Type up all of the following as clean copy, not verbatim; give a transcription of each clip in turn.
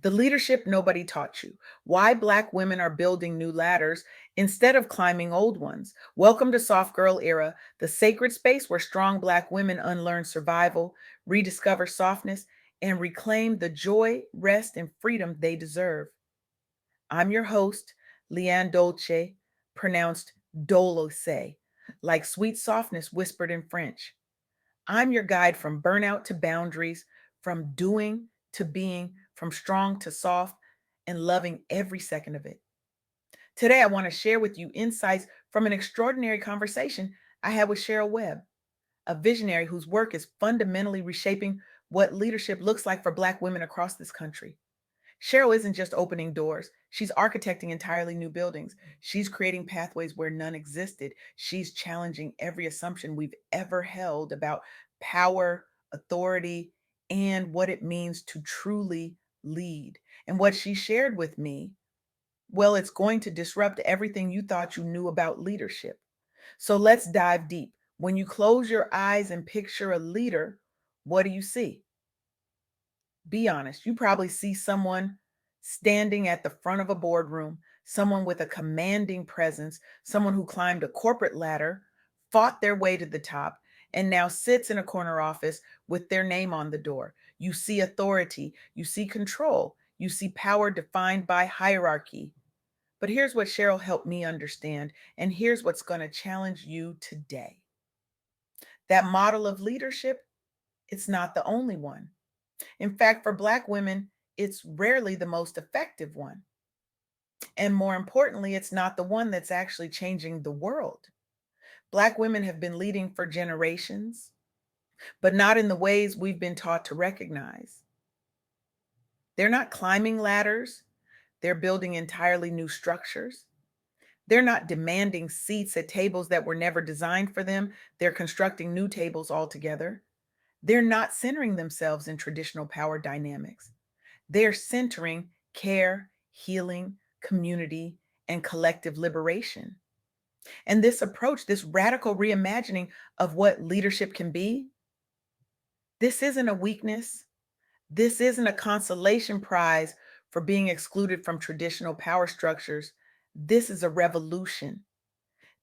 The leadership nobody taught you. Why Black women are building new ladders instead of climbing old ones. Welcome to Soft Girl Era, the sacred space where strong Black women unlearn survival, rediscover softness, and reclaim the joy, rest, and freedom they deserve. I'm your host, LeAnne Dolce, pronounced Dolce, like sweet softness whispered in French. I'm your guide from burnout to boundaries, from doing to being, from strong to soft, and loving every second of it. Today, I want to share with you insights from an extraordinary conversation I had with Cheryl Webb, a visionary whose work is fundamentally reshaping what leadership looks like for Black women across this country. Cheryl isn't just opening doors, she's architecting entirely new buildings. She's creating pathways where none existed. She's challenging every assumption we've ever held about power, authority, and what it means to truly lead. And what she shared with me, well, it's going to disrupt everything you thought you knew about leadership. So let's dive deep. When you close your eyes and picture a leader, what do you see? Be honest. You probably see someone standing at the front of a boardroom, someone with a commanding presence, someone who climbed a corporate ladder, fought their way to the top, and now sits in a corner office with their name on the door. You see authority, you see control, you see power defined by hierarchy. But here's what Cheryl helped me understand, and here's what's going to challenge you today. That model of leadership, it's not the only one. In fact, for Black women, it's rarely the most effective one. And more importantly, it's not the one that's actually changing the world. Black women have been leading for generations, but not in the ways we've been taught to recognize. They're not climbing ladders, they're building entirely new structures. They're not demanding seats at tables that were never designed for them, they're constructing new tables altogether. They're not centering themselves in traditional power dynamics. They're centering care, healing, community, and collective liberation. And this approach, this radical reimagining of what leadership can be, this isn't a weakness. This isn't a consolation prize for being excluded from traditional power structures. This is a revolution.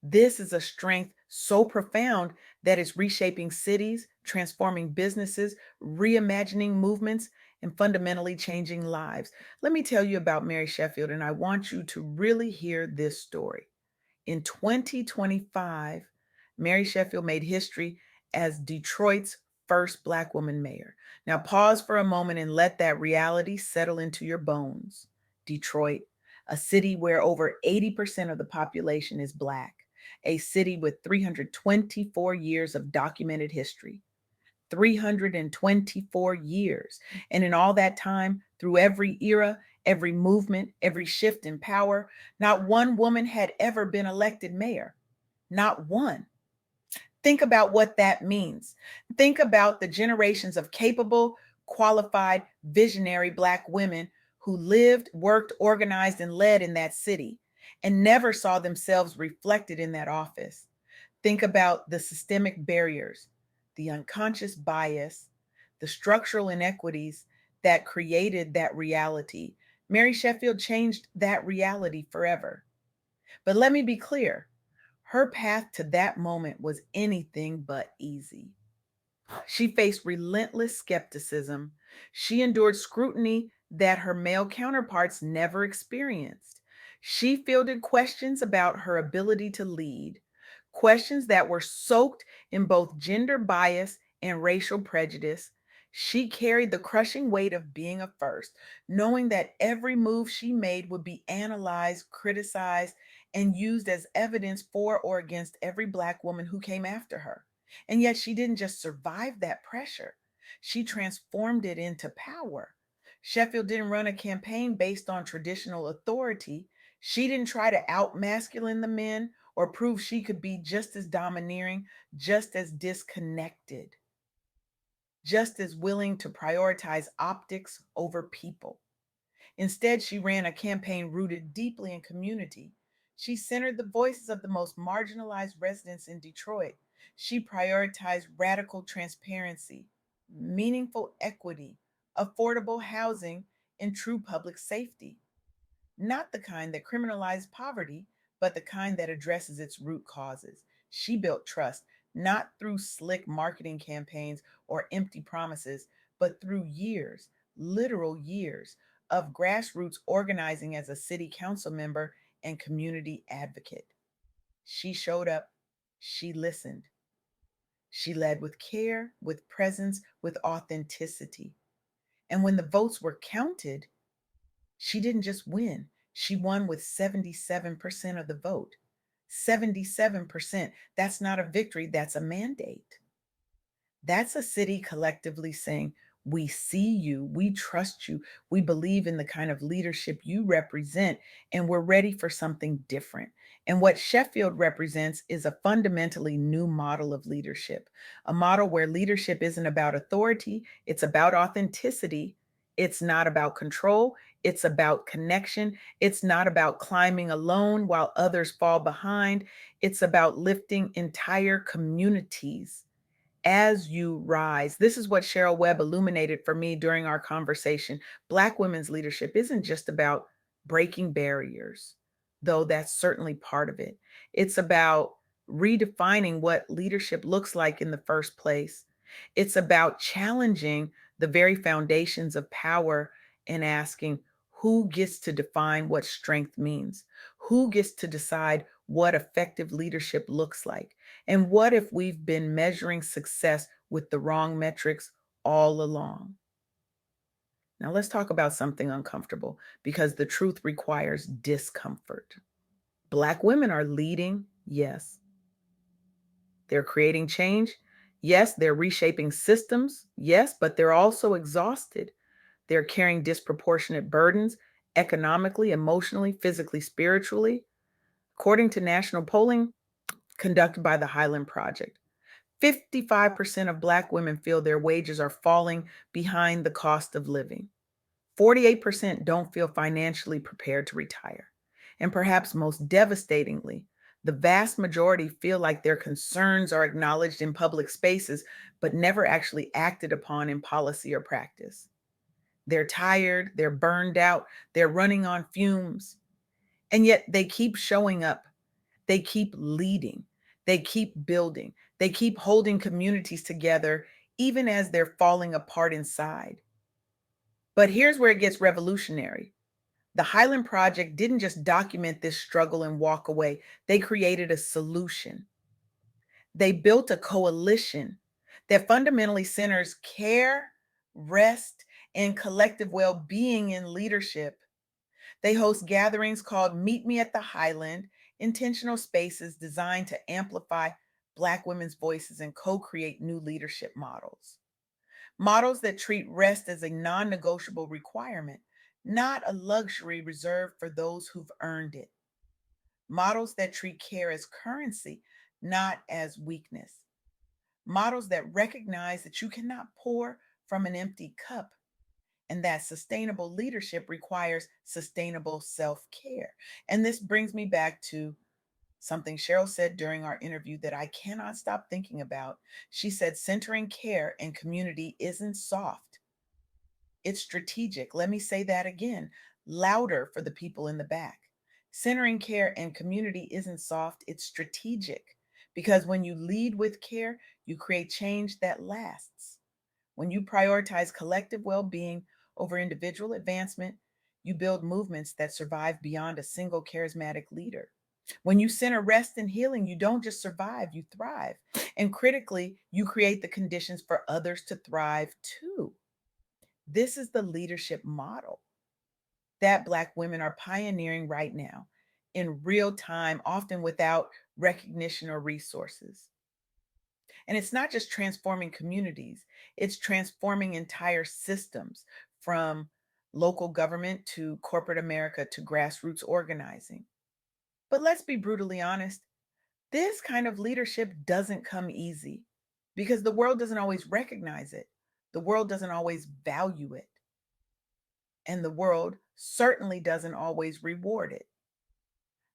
This is a strength so profound that it's reshaping cities, transforming businesses, reimagining movements, and fundamentally changing lives. Let me tell you about Mary Sheffield, and I want you to really hear this story. In 2025, Mary Sheffield made history as Detroit's first Black woman mayor. Now, pause for a moment and let that reality settle into your bones. Detroit, a city where over 80% of the population is Black, a city with 324 years of documented history. 324 years. And in all that time, through every era, every movement, every shift in power, not one woman had ever been elected mayor. Not one. Think about what that means. Think about the generations of capable, qualified, visionary Black women who lived, worked, organized, and led in that city and never saw themselves reflected in that office. Think about the systemic barriers, the unconscious bias, the structural inequities that created that reality. Mary Sheffield changed that reality forever. But let me be clear, her path to that moment was anything but easy. She faced relentless skepticism. She endured scrutiny that her male counterparts never experienced. She fielded questions about her ability to lead, questions that were soaked in both gender bias and racial prejudice. She carried the crushing weight of being a first, knowing that every move she made would be analyzed, criticized, and used as evidence for or against every Black woman who came after her. And yet she didn't just survive that pressure, she transformed it into power. Sheffield didn't run a campaign based on traditional authority. She didn't try to out masculine the men or prove she could be just as domineering, just as disconnected, just as willing to prioritize optics over people. Instead, she ran a campaign rooted deeply in community. She centered the voices of the most marginalized residents in Detroit. She prioritized radical transparency, meaningful equity, affordable housing, in true public safety, not the kind that criminalized poverty, but the kind that addresses its root causes. She built trust not through slick marketing campaigns or empty promises, but through years, literal years, of grassroots organizing as a city council member and community advocate. She showed up, she listened, she led with care, with presence, with authenticity. And when the votes were counted, she didn't just win, she won with 77% of the vote. 77%. That's not a victory, that's a mandate. That's a city collectively saying, we see you, we trust you, we believe in the kind of leadership you represent, and we're ready for something different. And what Sheffield represents is a fundamentally new model of leadership, a model where leadership isn't about authority, it's about authenticity. It's not about control, it's about connection. It's not about climbing alone while others fall behind. It's about lifting entire communities as you rise. This is what Cheryl Webb illuminated for me during our conversation. Black women's leadership isn't just about breaking barriers, though that's certainly part of it. It's about redefining what leadership looks like in the first place. It's about challenging the very foundations of power and asking who gets to define what strength means? Who gets to decide what effective leadership looks like? And what if we've been measuring success with the wrong metrics all along? Now, let's talk about something uncomfortable because the truth requires discomfort. Black women are leading, yes. They're creating change, yes. They're reshaping systems, yes, but they're also exhausted. They're carrying disproportionate burdens economically, emotionally, physically, spiritually. According to national polling conducted by the Highland Project, 55% of Black women feel their wages are falling behind the cost of living. 48% don't feel financially prepared to retire. And perhaps most devastatingly, the vast majority feel like their concerns are acknowledged in public spaces, but never actually acted upon in policy or practice. They're tired, they're burned out, they're running on fumes, and yet they keep showing up. They keep leading, they keep building, they keep holding communities together, even as they're falling apart inside. But here's where it gets revolutionary. The Highland Project didn't just document this struggle and walk away, they created a solution. They built a coalition that fundamentally centers care, rest, and collective well being in leadership. They host gatherings called Meet Me at the Highland, intentional spaces designed to amplify Black women's voices and co create new leadership models. Models that treat rest as a non negotiable requirement, not a luxury reserved for those who've earned it. Models that treat care as currency, not as weakness. Models that recognize that you cannot pour from an empty cup and that sustainable leadership requires sustainable self care. And this brings me back to something Cheryl said during our interview that I cannot stop thinking about. She said, centering care and community isn't soft, it's strategic. Let me say that again, louder for the people in the back. Centering care and community isn't soft, it's strategic. Because when you lead with care, you create change that lasts. When you prioritize collective well being over individual advancement, you build movements that survive beyond a single charismatic leader. When you center rest and healing, you don't just survive, you thrive. And critically, you create the conditions for others to thrive too. This is the leadership model that Black women are pioneering right now in real time, often without recognition or resources. And it's not just transforming communities, it's transforming entire systems from local government to corporate America to grassroots organizing. But let's be brutally honest, this kind of leadership doesn't come easy because the world doesn't always recognize it. The world doesn't always value it. And the world certainly doesn't always reward it.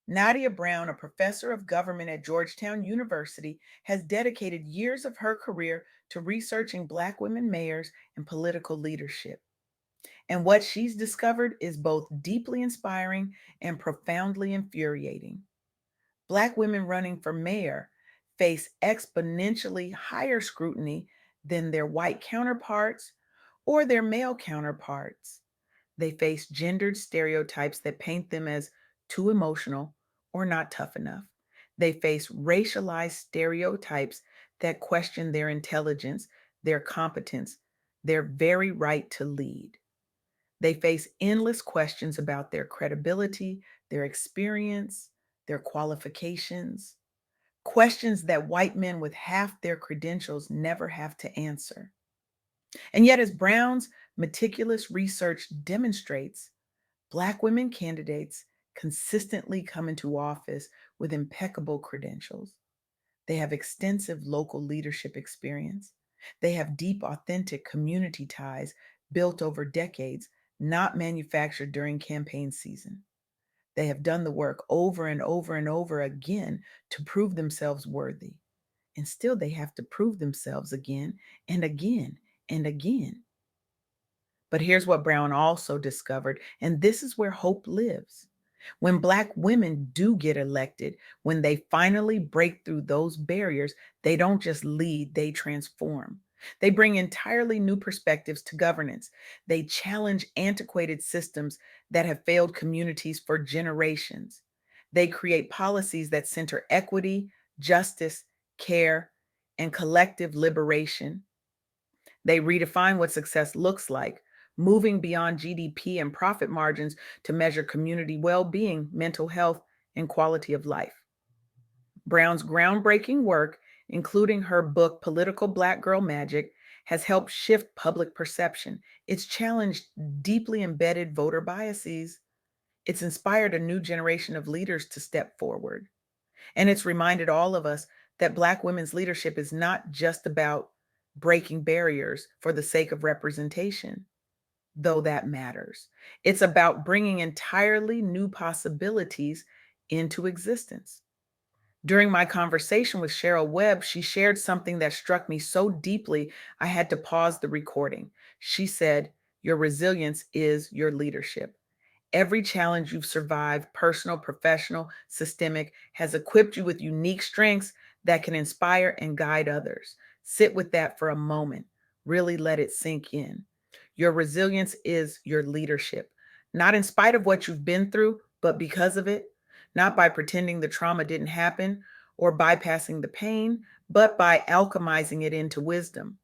Nadia Brown, a professor of government at Georgetown University, has dedicated years of her career to researching Black women mayors and political leadership. And what she's discovered is both deeply inspiring and profoundly infuriating. Black women running for mayor face exponentially higher scrutiny than their white counterparts or their male counterparts. They face gendered stereotypes that paint them as too emotional or not tough enough. They face racialized stereotypes that question their intelligence, their competence, their very right to lead. They face endless questions about their credibility, their experience, their qualifications, questions that white men with half their credentials never have to answer. And yet, as Brown's meticulous research demonstrates, Black women candidates consistently come into office with impeccable credentials. They have extensive local leadership experience. They have deep, authentic community ties built over decades, not manufactured during campaign season. They have done the work over and over and over again to prove themselves worthy. And still, they have to prove themselves again and again and again. But here's what Brown also discovered, and this is where hope lives. When Black women do get elected, when they finally break through those barriers, they don't just lead, they transform. They bring entirely new perspectives to governance. They challenge antiquated systems that have failed communities for generations. They create policies that center equity, justice, care, and collective liberation. They redefine what success looks like, moving beyond GDP and profit margins to measure community well being, mental health, and quality of life. Brown's groundbreaking work, including her book Political Black Girl Magic, has helped shift public perception. It's challenged deeply embedded voter biases. It's inspired a new generation of leaders to step forward. And it's reminded all of us that Black women's leadership is not just about breaking barriers for the sake of representation, though that matters. It's about bringing entirely new possibilities into existence. During my conversation with Cheryl Webb, she shared something that struck me so deeply, I had to pause the recording. She said, "Your resilience is your leadership. Every challenge you've survived, personal, professional, systemic, has equipped you with unique strengths that can inspire and guide others. Sit with that for a moment. Really let it sink in. Your resilience is your leadership, not in spite of what you've been through, but because of it, not by pretending the trauma didn't happen or bypassing the pain, but by alchemizing it into wisdom,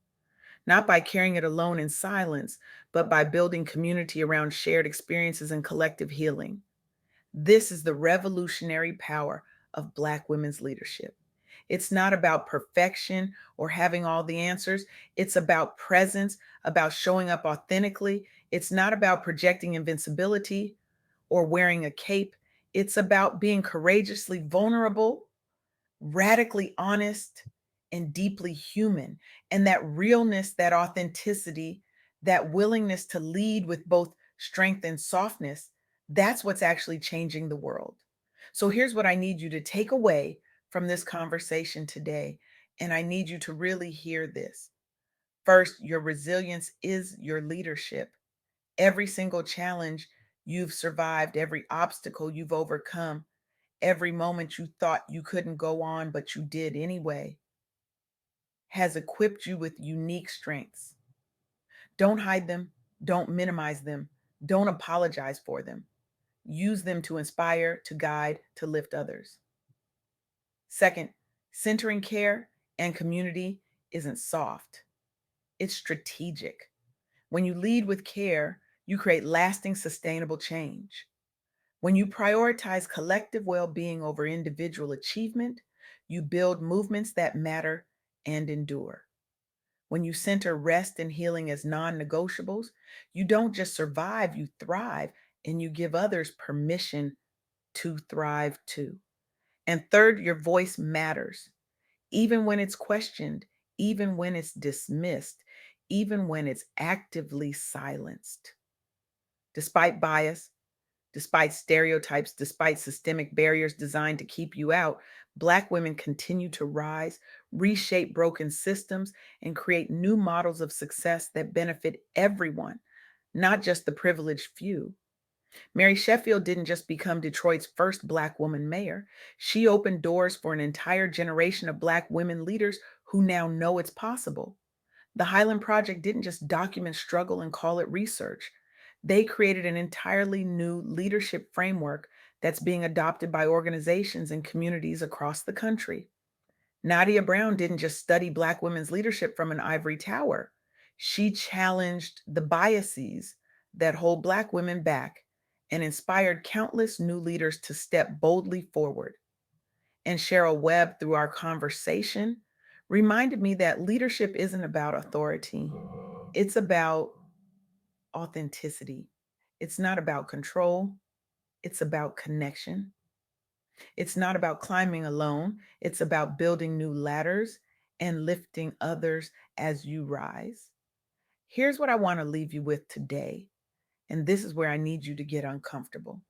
not by carrying it alone in silence, but by building community around shared experiences and collective healing. This is the revolutionary power of Black women's leadership. It's not about perfection or having all the answers. It's about presence, about showing up authentically. It's not about projecting invincibility or wearing a cape. It's about being courageously vulnerable, radically honest, and deeply human. And that realness, that authenticity, that willingness to lead with both strength and softness, that's what's actually changing the world. So here's what I need you to take away from this conversation today. And I need you to really hear this. First, your resilience is your leadership. Every single challenge you've survived, every obstacle you've overcome, every moment you thought you couldn't go on, but you did anyway, has equipped you with unique strengths. Don't hide them. Don't minimize them. Don't apologize for them. Use them to inspire, to guide, to lift others. Second, centering care and community isn't soft, it's strategic. When you lead with care, you create lasting, sustainable change. When you prioritize collective well being over individual achievement, you build movements that matter and endure. When you center rest and healing as non negotiables, you don't just survive, you thrive, and you give others permission to thrive too. And third, your voice matters, even when it's questioned, even when it's dismissed, even when it's actively silenced. Despite bias, despite stereotypes, despite systemic barriers designed to keep you out, Black women continue to rise, reshape broken systems, and create new models of success that benefit everyone, not just the privileged few. Mary Sheffield didn't just become Detroit's first Black woman mayor, she opened doors for an entire generation of Black women leaders who now know it's possible. The Highland Project didn't just document struggle and call it research. They created an entirely new leadership framework that's being adopted by organizations and communities across the country. Nadia Brown didn't just study Black women's leadership from an ivory tower. She challenged the biases that hold Black women back and inspired countless new leaders to step boldly forward. And Cheryl Webb, through our conversation, reminded me that leadership isn't about authority, it's about authenticity. It's not about control, it's about connection. It's not about climbing alone, it's about building new ladders and lifting others as you rise. Here's what I want to leave you with today, and this is where I need you to get uncomfortable.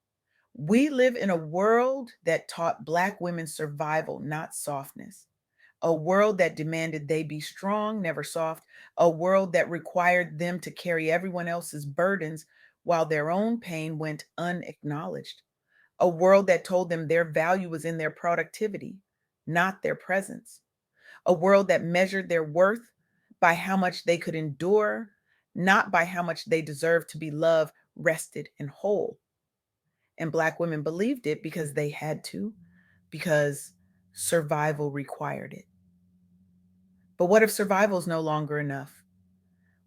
We live in a world that taught Black women survival, not softness. A world that demanded they be strong, never soft. A world that required them to carry everyone else's burdens while their own pain went unacknowledged. A world that told them their value was in their productivity, not their presence. A world that measured their worth by how much they could endure, not by how much they deserved to be loved, rested, and whole. And Black women believed it because they had to, because survival required it. But what if survival is no longer enough?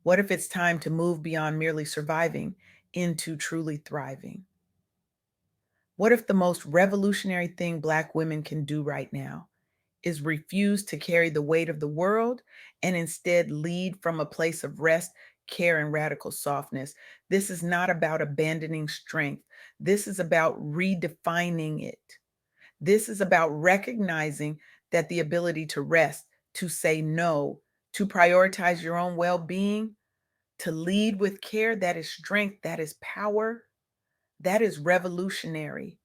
What if it's time to move beyond merely surviving into truly thriving? What if the most revolutionary thing Black women can do right now is refuse to carry the weight of the world and instead lead from a place of rest, care, and radical softness? This is not about abandoning strength. This is about redefining it. This is about recognizing that the ability to rest, to say no, to prioritize your own well being, to lead with care, that is strength, that is power, that is revolutionary.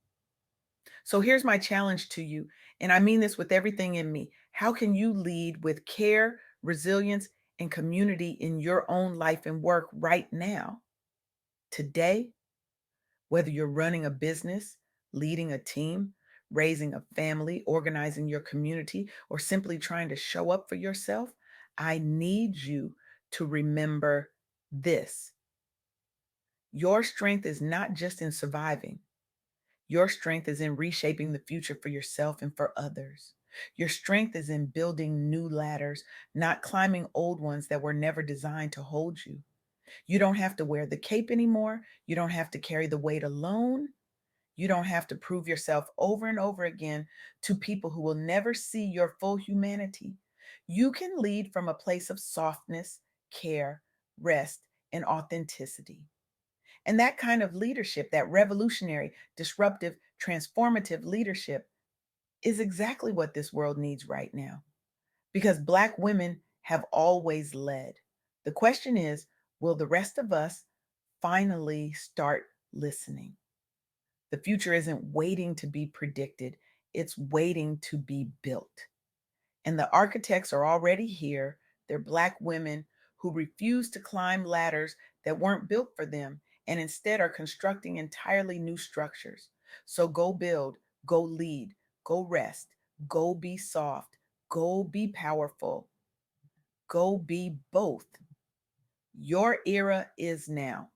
So here's my challenge to you, and I mean this with everything in me. How can you lead with care, resilience, and community in your own life and work right now, today? Whether you're running a business, leading a team, raising a family, organizing your community, or simply trying to show up for yourself, I need you to remember this. Your strength is not just in surviving. Your strength is in reshaping the future for yourself and for others. Your strength is in building new ladders, not climbing old ones that were never designed to hold you. You don't have to wear the cape anymore. You don't have to carry the weight alone. You don't have to prove yourself over and over again to people who will never see your full humanity. You can lead from a place of softness, care, rest, and authenticity. And that kind of leadership, that revolutionary, disruptive, transformative leadership, is exactly what this world needs right now. Because Black women have always led. The question is, will the rest of us finally start listening? The future isn't waiting to be predicted, it's waiting to be built. And the architects are already here. They're Black women who refuse to climb ladders that weren't built for them and instead are constructing entirely new structures. So go build, go lead, go rest, go be soft, go be powerful, go be both. Your era is now.